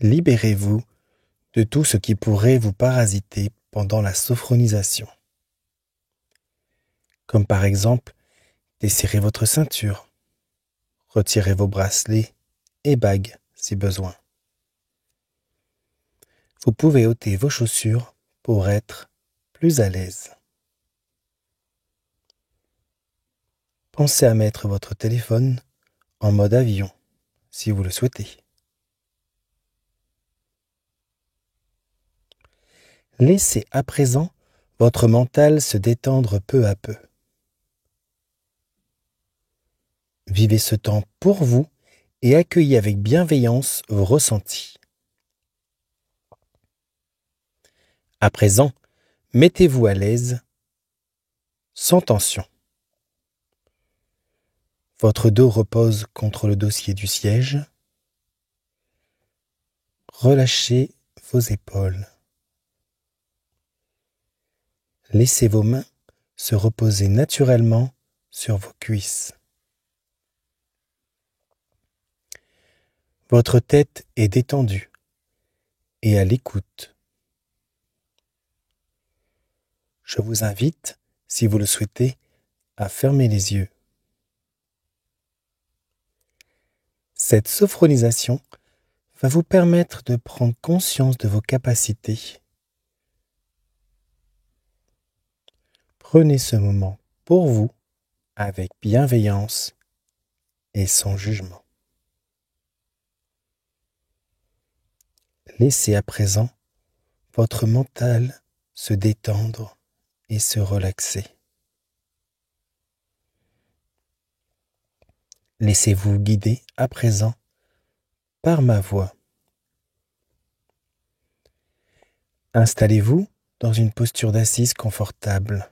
Libérez-vous de tout ce qui pourrait vous parasiter pendant la sophronisation. Comme par exemple, desserrez votre ceinture, retirez vos bracelets et bagues si besoin. Vous pouvez ôter vos chaussures pour être plus à l'aise. Pensez à mettre votre téléphone en mode avion si vous le souhaitez. Laissez à présent votre mental se détendre peu à peu. Vivez ce temps pour vous et accueillez avec bienveillance vos ressentis. À présent, mettez-vous à l'aise, sans tension. Votre dos repose contre le dossier du siège. Relâchez vos épaules. Laissez vos mains se reposer naturellement sur vos cuisses. Votre tête est détendue et à l'écoute. Je vous invite, si vous le souhaitez, à fermer les yeux. Cette sophronisation va vous permettre de prendre conscience de vos capacités. Prenez ce moment pour vous avec bienveillance et sans jugement. Laissez à présent votre mental se détendre et se relaxer. Laissez-vous guider à présent par ma voix. Installez-vous dans une posture d'assise confortable.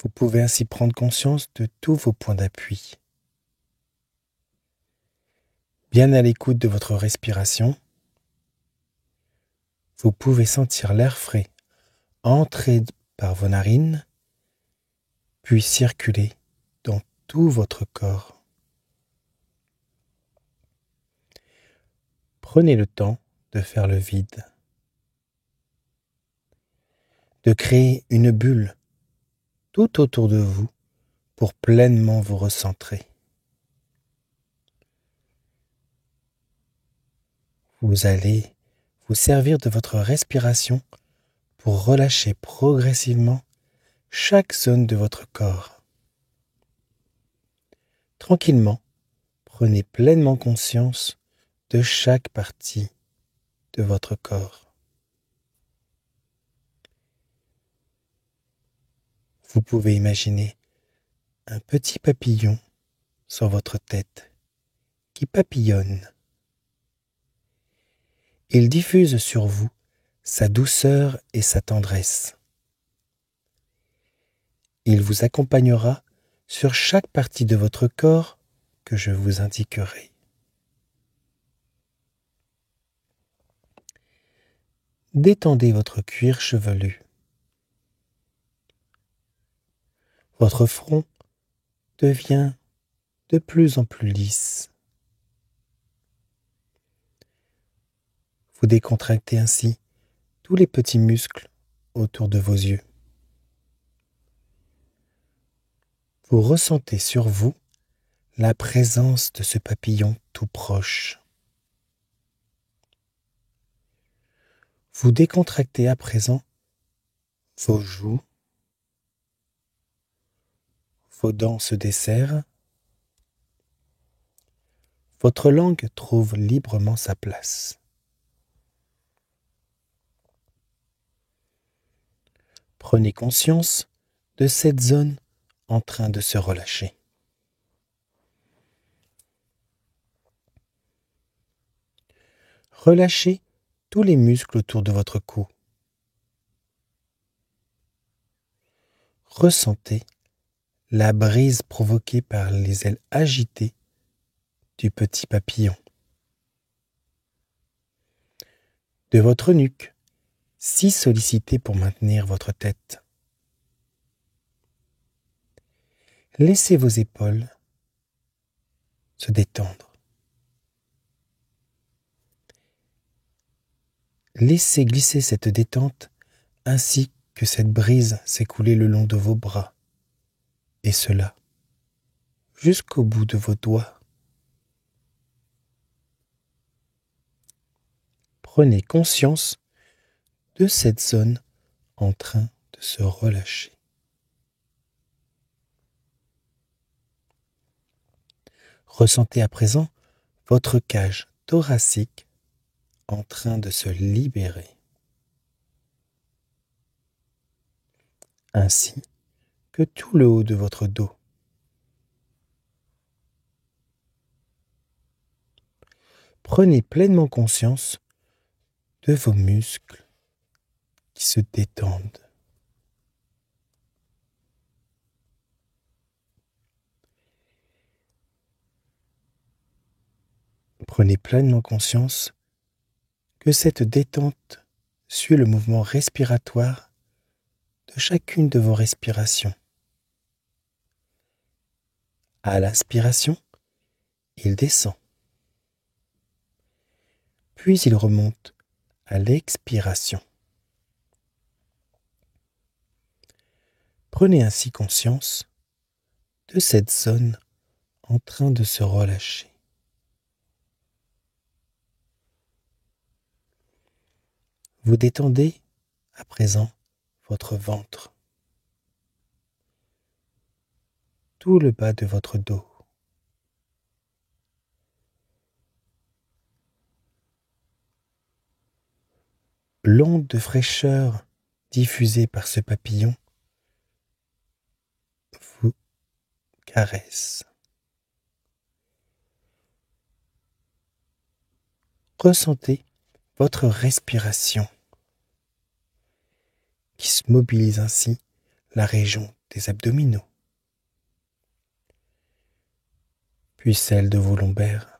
Vous pouvez ainsi prendre conscience de tous vos points d'appui. Bien à l'écoute de votre respiration, vous pouvez sentir l'air frais entrer par vos narines, puis circuler dans tout votre corps. Prenez le temps de faire le vide, de créer une bulle tout autour de vous pour pleinement vous recentrer. Vous allez vous servir de votre respiration pour relâcher progressivement chaque zone de votre corps. Tranquillement, prenez pleinement conscience de chaque partie de votre corps. Vous pouvez imaginer un petit papillon sur votre tête qui papillonne. Il diffuse sur vous sa douceur et sa tendresse. Il vous accompagnera sur chaque partie de votre corps que je vous indiquerai. Détendez votre cuir chevelu. Votre front devient de plus en plus lisse. Vous décontractez ainsi tous les petits muscles autour de vos yeux. Vous ressentez sur vous la présence de ce papillon tout proche. Vous décontractez à présent vos joues, vos dents se desserrent, votre langue trouve librement sa place. Prenez conscience de cette zone en train de se relâcher. Relâchez tous les muscles autour de votre cou. Ressentez la brise provoquée par les ailes agitées du petit papillon. De votre nuque, si sollicitée pour maintenir votre tête. Laissez vos épaules se détendre. Laissez glisser cette détente ainsi que cette brise s'écouler le long de vos bras, et cela jusqu'au bout de vos doigts. Prenez conscience de cette zone en train de se relâcher. Ressentez à présent votre cage thoracique en train de se libérer, ainsi que tout le haut de votre dos. Prenez pleinement conscience de vos muscles qui se détendent. Prenez pleinement conscience que cette détente suit le mouvement respiratoire de chacune de vos respirations. À l'inspiration, il descend, puis il remonte à l'expiration. Prenez ainsi conscience de cette zone en train de se relâcher. Vous détendez à présent votre ventre, tout le bas de votre dos. L'onde de fraîcheur diffusée par ce papillon vous caresse. Ressentez votre respiration qui se mobilise ainsi la région des abdominaux, puis celle de vos lombaires.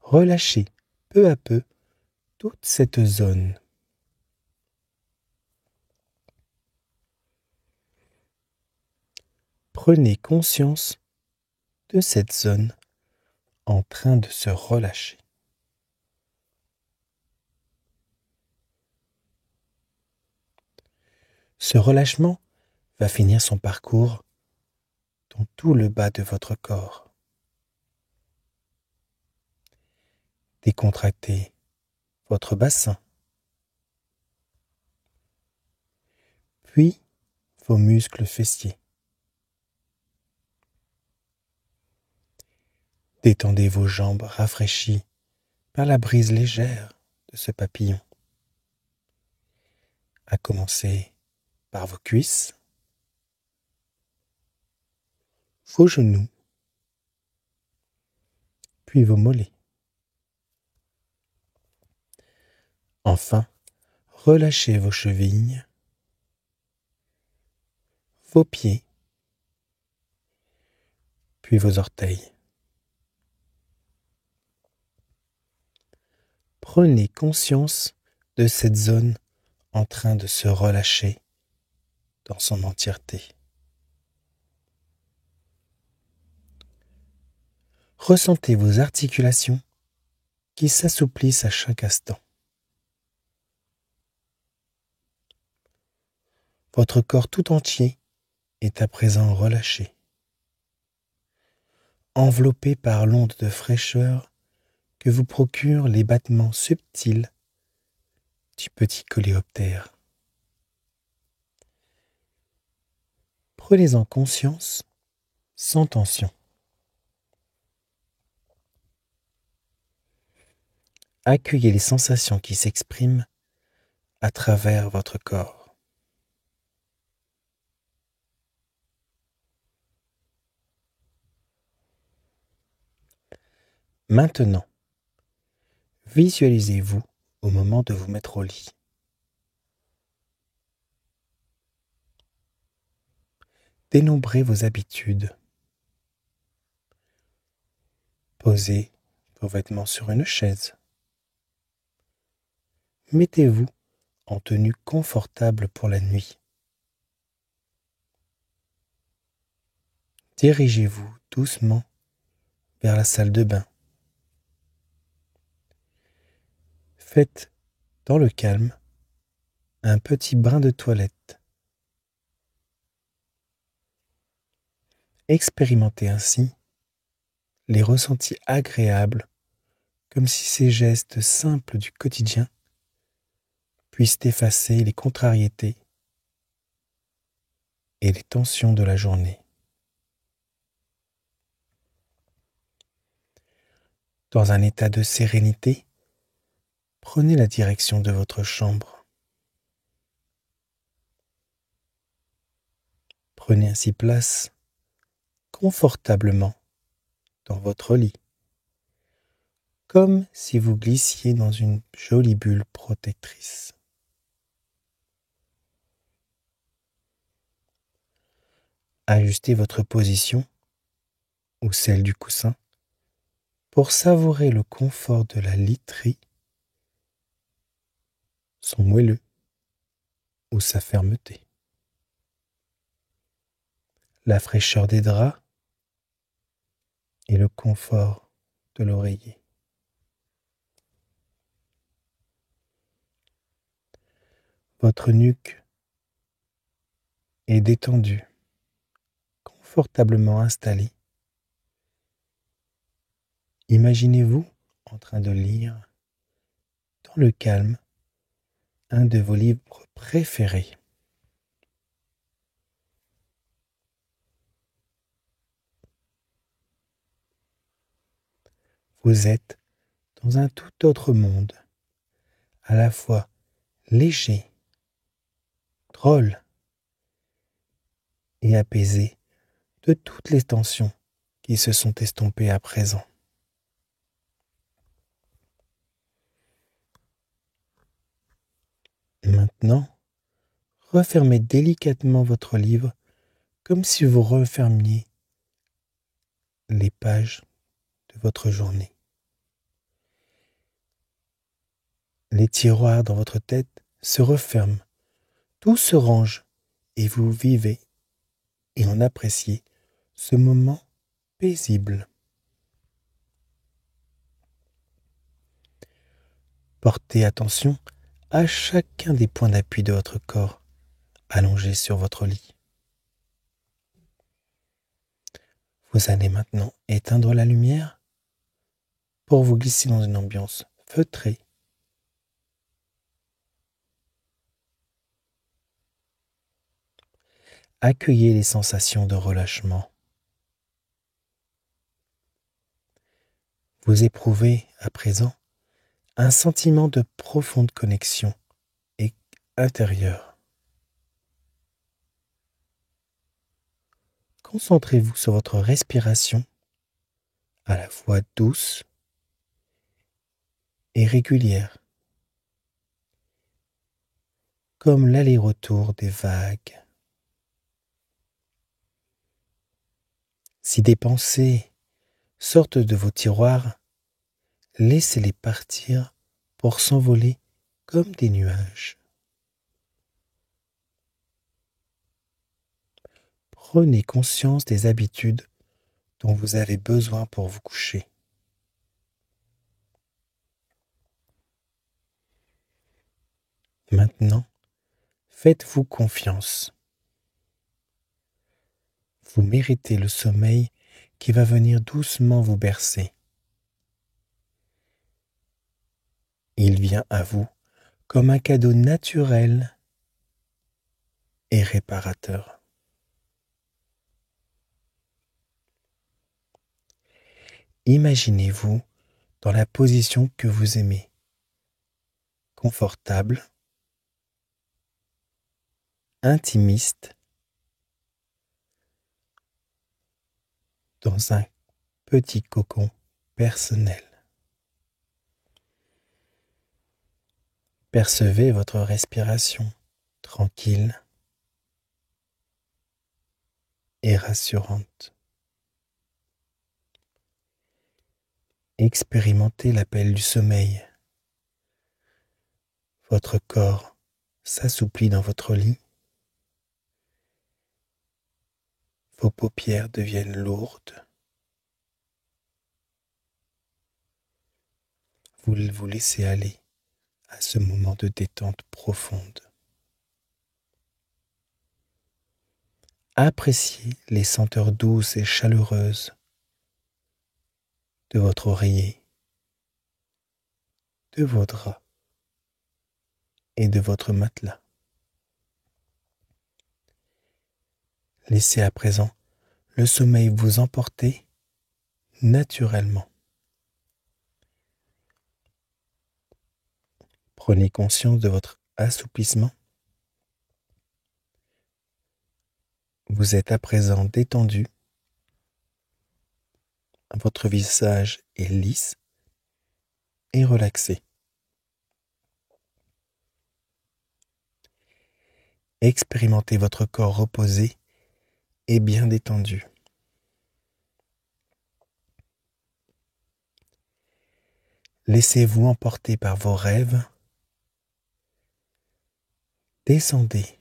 Relâchez peu à peu toute cette zone. Prenez conscience de cette zone en train de se relâcher. Ce relâchement va finir son parcours dans tout le bas de votre corps. Décontractez votre bassin, puis vos muscles fessiers. Détendez vos jambes rafraîchies par la brise légère de ce papillon, à commencer par vos cuisses, vos genoux, puis vos mollets. Enfin, relâchez vos chevilles, vos pieds, puis vos orteils. Prenez conscience de cette zone en train de se relâcher dans son entièreté. Ressentez vos articulations qui s'assouplissent à chaque instant. Votre corps tout entier est à présent relâché, enveloppé par l'onde de fraîcheur que vous procurent les battements subtils du petit coléoptère. Prenez-en conscience sans tension. Accueillez les sensations qui s'expriment à travers votre corps. Maintenant, visualisez-vous au moment de vous mettre au lit. Dénombrez vos habitudes. Posez vos vêtements sur une chaise. Mettez-vous en tenue confortable pour la nuit. Dirigez-vous doucement vers la salle de bain. Faites, dans le calme, un petit bain de toilette. Expérimentez ainsi les ressentis agréables, comme si ces gestes simples du quotidien puissent effacer les contrariétés et les tensions de la journée. Dans un état de sérénité, prenez la direction de votre chambre. Prenez ainsi place confortablement dans votre lit, comme si vous glissiez dans une jolie bulle protectrice. Ajustez votre position ou celle du coussin pour savourer le confort de la literie, son moelleux ou sa fermeté, la fraîcheur des draps et le confort de l'oreiller. Votre nuque est détendue, confortablement installée. Imaginez-vous en train de lire, dans le calme, un de vos livres préférés. Vous êtes dans un tout autre monde, à la fois léger, drôle et apaisé de toutes les tensions qui se sont estompées à présent. Maintenant, refermez délicatement votre livre comme si vous refermiez les pages de votre journée. Les tiroirs dans votre tête se referment, tout se range et vous vivez et en appréciez ce moment paisible. Portez attention à chacun des points d'appui de votre corps allongé sur votre lit. Vous allez maintenant éteindre la lumière pour vous glisser dans une ambiance feutrée. Accueillez les sensations de relâchement. Vous éprouvez à présent un sentiment de profonde connexion et intérieure. Concentrez-vous sur votre respiration, à la fois douce et régulière, comme l'aller-retour des vagues. Si des pensées sortent de vos tiroirs, laissez-les partir pour s'envoler comme des nuages. Prenez conscience des habitudes dont vous avez besoin pour vous coucher. Maintenant, faites-vous confiance. Vous méritez le sommeil qui va venir doucement vous bercer. Il vient à vous comme un cadeau naturel et réparateur. Imaginez-vous dans la position que vous aimez, confortable, intimiste, dans un petit cocon personnel. Percevez votre respiration tranquille et rassurante. Expérimentez l'appel du sommeil. Votre corps s'assouplit dans votre lit. Vos paupières deviennent lourdes. Vous vous laissez aller à ce moment de détente profonde. Appréciez les senteurs douces et chaleureuses de votre oreiller, de vos draps et de votre matelas. Laissez à présent le sommeil vous emporter naturellement. Prenez conscience de votre assouplissement. Vous êtes à présent détendu. Votre visage est lisse et relaxé. Expérimentez votre corps reposé et bien détendu. Laissez-vous emporter par vos rêves. Descendez.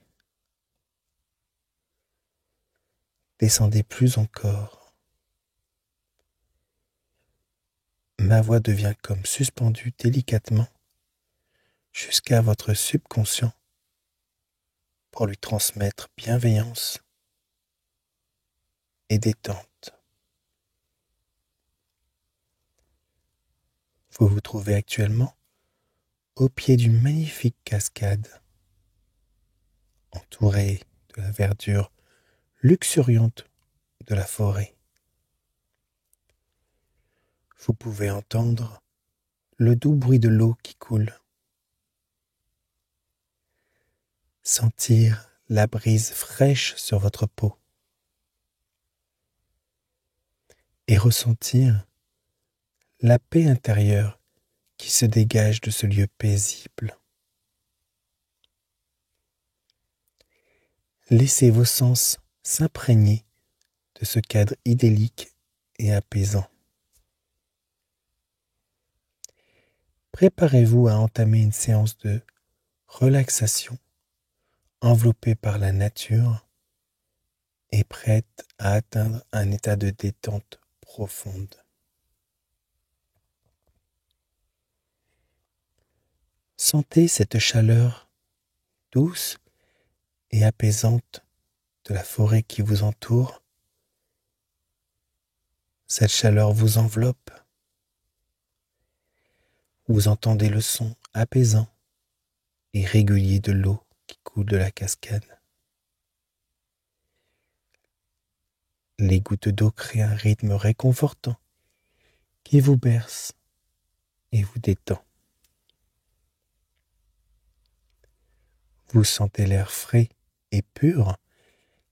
Descendez plus encore. Ma voix devient comme suspendue délicatement jusqu'à votre subconscient pour lui transmettre bienveillance et détente. Vous vous trouvez actuellement au pied d'une magnifique cascade, entourée de la verdure luxuriante de la forêt. Vous pouvez entendre le doux bruit de l'eau qui coule, sentir la brise fraîche sur votre peau et ressentir la paix intérieure qui se dégage de ce lieu paisible. Laissez vos sens s'imprégner de ce cadre idyllique et apaisant. Préparez-vous à entamer une séance de relaxation enveloppée par la nature et prête à atteindre un état de détente profonde. Sentez cette chaleur douce et apaisante de la forêt qui vous entoure. Cette chaleur vous enveloppe. Vous entendez le son apaisant et régulier de l'eau qui coule de la cascade. Les gouttes d'eau créent un rythme réconfortant qui vous berce et vous détend. Vous sentez l'air frais et pur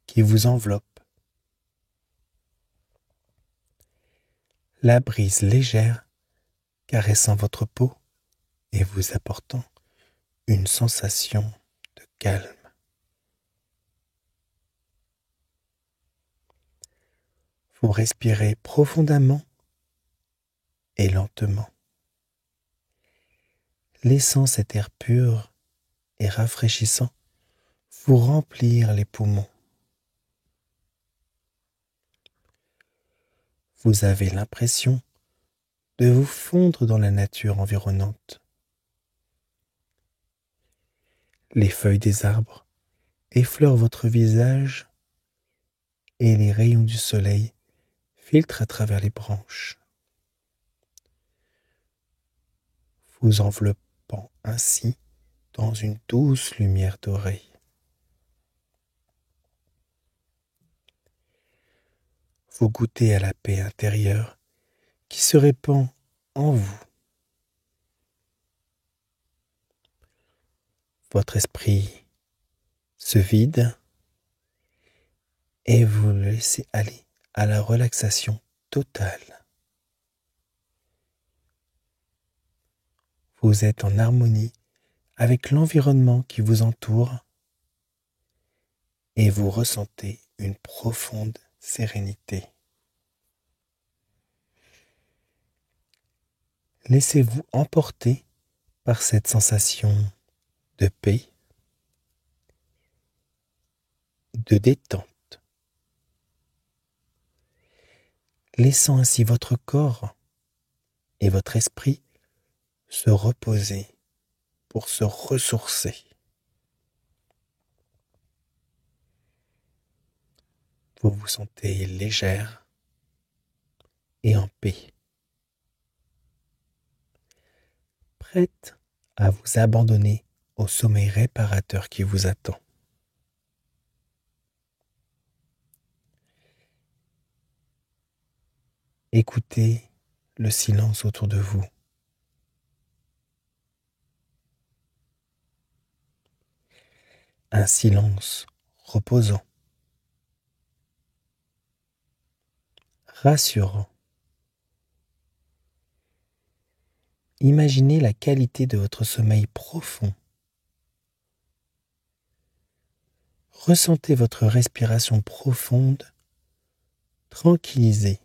qui vous enveloppe. La brise légère caressant votre peau et vous apportant une sensation de calme. Vous respirez profondément et lentement, laissant cet air pur et rafraîchissant vous remplir les poumons. Vous avez l'impression de vous fondre dans la nature environnante. Les feuilles des arbres effleurent votre visage et les rayons du soleil filtrent à travers les branches, vous enveloppant ainsi dans une douce lumière dorée. Vous goûtez à la paix intérieure qui se répand en vous. Votre esprit se vide et vous le laissez aller à la relaxation totale. Vous êtes en harmonie avec l'environnement qui vous entoure et vous ressentez une profonde sérénité. Laissez-vous emporter par cette sensation de paix, de détente, laissant ainsi votre corps et votre esprit se reposer pour se ressourcer. Vous vous sentez légère et en paix, prête à vous abandonner au sommeil réparateur qui vous attend. Écoutez le silence autour de vous. Un silence reposant, rassurant. Imaginez la qualité de votre sommeil profond. Ressentez votre respiration profonde, tranquillisée.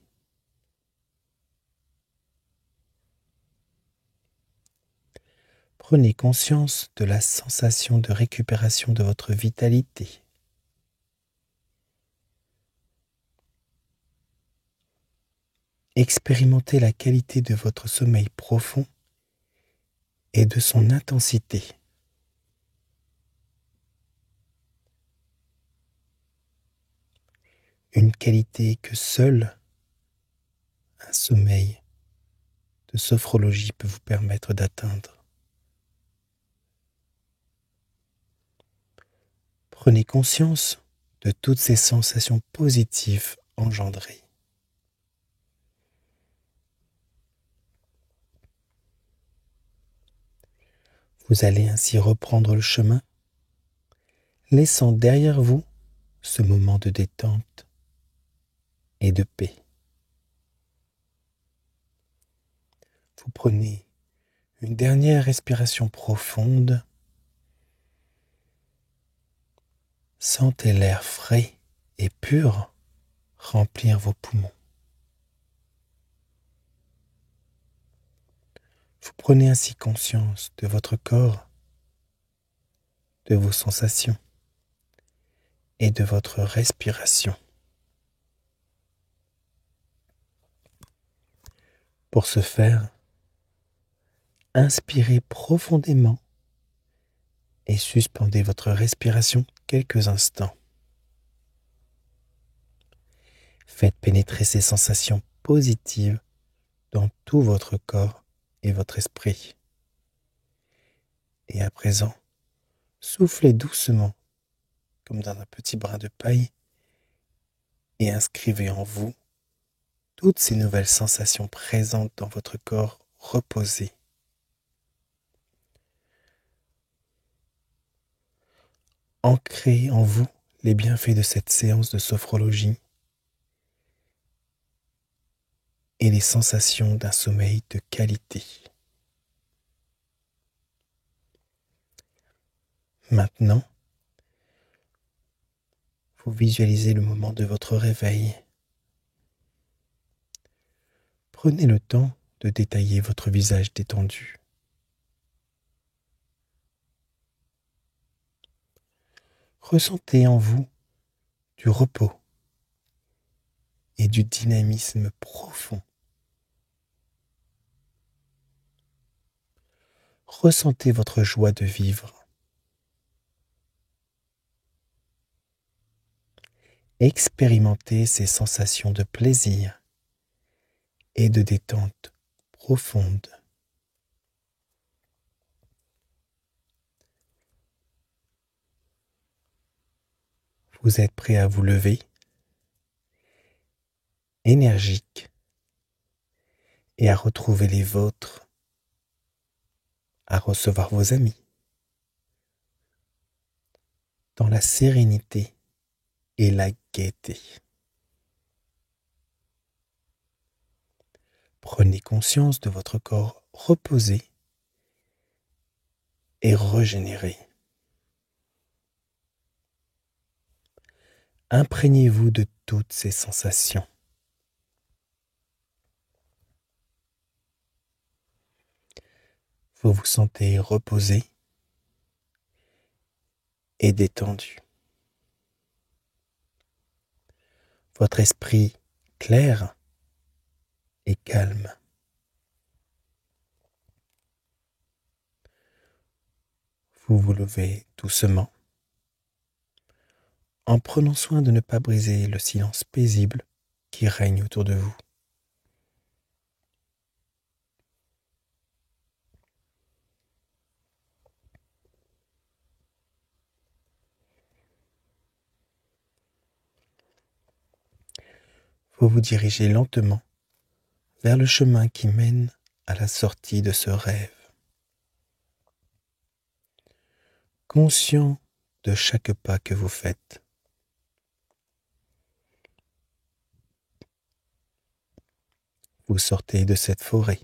Prenez conscience de la sensation de récupération de votre vitalité. Expérimentez la qualité de votre sommeil profond et de son intensité. Une qualité que seul un sommeil de sophrologie peut vous permettre d'atteindre. Prenez conscience de toutes ces sensations positives engendrées. Vous allez ainsi reprendre le chemin, laissant derrière vous ce moment de détente et de paix. Vous prenez une dernière respiration profonde. Sentez l'air frais et pur remplir vos poumons. Vous prenez ainsi conscience de votre corps, de vos sensations et de votre respiration. Pour ce faire, inspirez profondément et suspendez votre respiration quelques instants. Faites pénétrer ces sensations positives dans tout votre corps et votre esprit. Et à présent, soufflez doucement comme dans un petit brin de paille et inscrivez en vous toutes ces nouvelles sensations présentes dans votre corps reposé. Ancrez en vous les bienfaits de cette séance de sophrologie et les sensations d'un sommeil de qualité. Maintenant, vous visualisez le moment de votre réveil. Prenez le temps de détailler votre visage détendu. Ressentez en vous du repos et du dynamisme profond. Ressentez votre joie de vivre. Expérimentez ces sensations de plaisir et de détente profonde. Vous êtes prêt à vous lever, énergique, et à retrouver les vôtres, à recevoir vos amis, dans la sérénité et la gaieté. Prenez conscience de votre corps reposé et régénéré. Imprégnez-vous de toutes ces sensations. Vous vous sentez reposé et détendu. Votre esprit clair et calme. Vous vous levez doucement, en prenant soin de ne pas briser le silence paisible qui règne autour de vous. Vous vous dirigez lentement vers le chemin qui mène à la sortie de ce rêve. Conscient de chaque pas que vous faites. Vous sortez de cette forêt.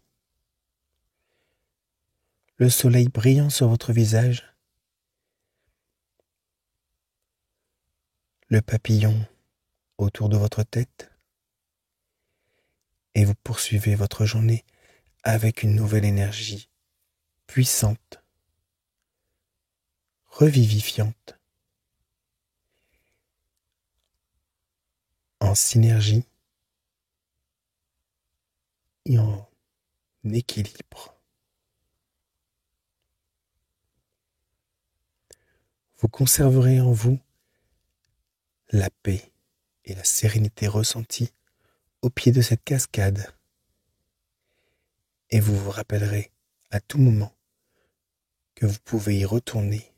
Le soleil brillant sur votre visage, le papillon autour de votre tête, et vous poursuivez votre journée avec une nouvelle énergie puissante, revivifiante, en synergie et en équilibre. Vous conserverez en vous la paix et la sérénité ressenties au pied de cette cascade, et vous vous rappellerez à tout moment que vous pouvez y retourner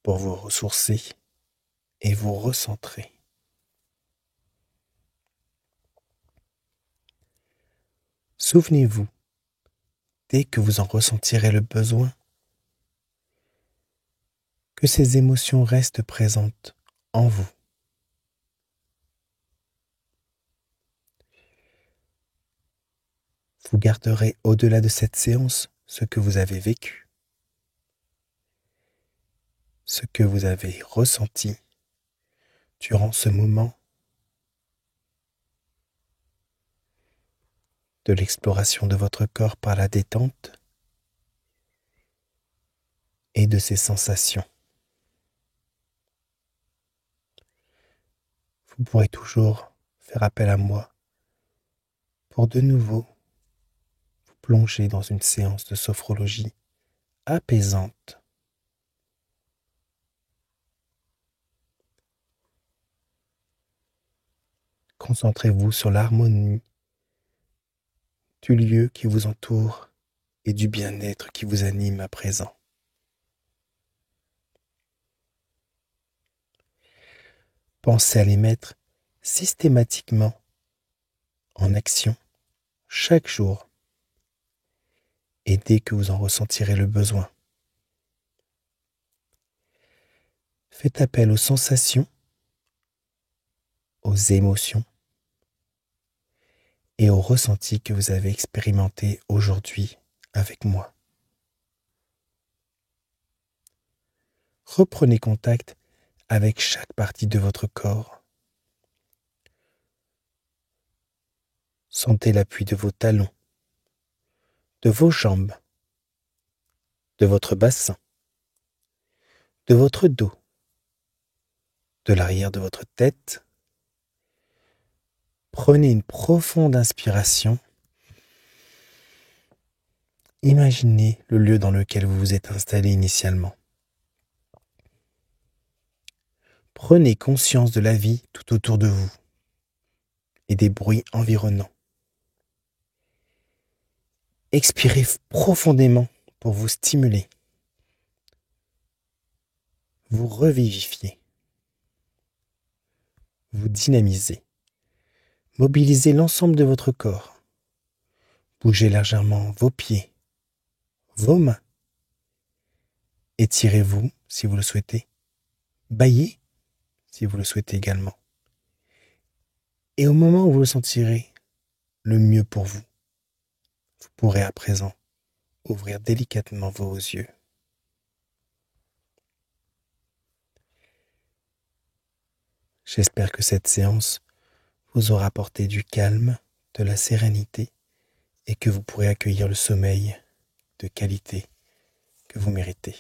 pour vous ressourcer et vous recentrer. Souvenez-vous, dès que vous en ressentirez le besoin, que ces émotions restent présentes en vous. Vous garderez au-delà de cette séance ce que vous avez vécu, ce que vous avez ressenti durant ce moment de l'exploration de votre corps par la détente et de ses sensations. Vous pourrez toujours faire appel à moi pour de nouveau vous plonger dans une séance de sophrologie apaisante. Concentrez-vous sur l'harmonie du lieu qui vous entoure et du bien-être qui vous anime à présent. Pensez à les mettre systématiquement en action chaque jour et dès que vous en ressentirez le besoin. Faites appel aux sensations, aux émotions et aux ressentis que vous avez expérimentés aujourd'hui avec moi. Reprenez contact avec chaque partie de votre corps. Sentez l'appui de vos talons, de vos jambes, de votre bassin, de votre dos, de l'arrière de votre tête. Prenez une profonde inspiration. Imaginez le lieu dans lequel vous vous êtes installé initialement. Prenez conscience de la vie tout autour de vous et des bruits environnants. Expirez profondément pour vous stimuler, vous revivifier, vous dynamiser. Mobilisez l'ensemble de votre corps. Bougez légèrement vos pieds, vos mains. Étirez-vous si vous le souhaitez. Bâillez si vous le souhaitez également. Et au moment où vous le sentirez le mieux pour vous, vous pourrez à présent ouvrir délicatement vos yeux. J'espère que cette séance vous aura apporté du calme, de la sérénité et que vous pourrez accueillir le sommeil de qualité que vous méritez.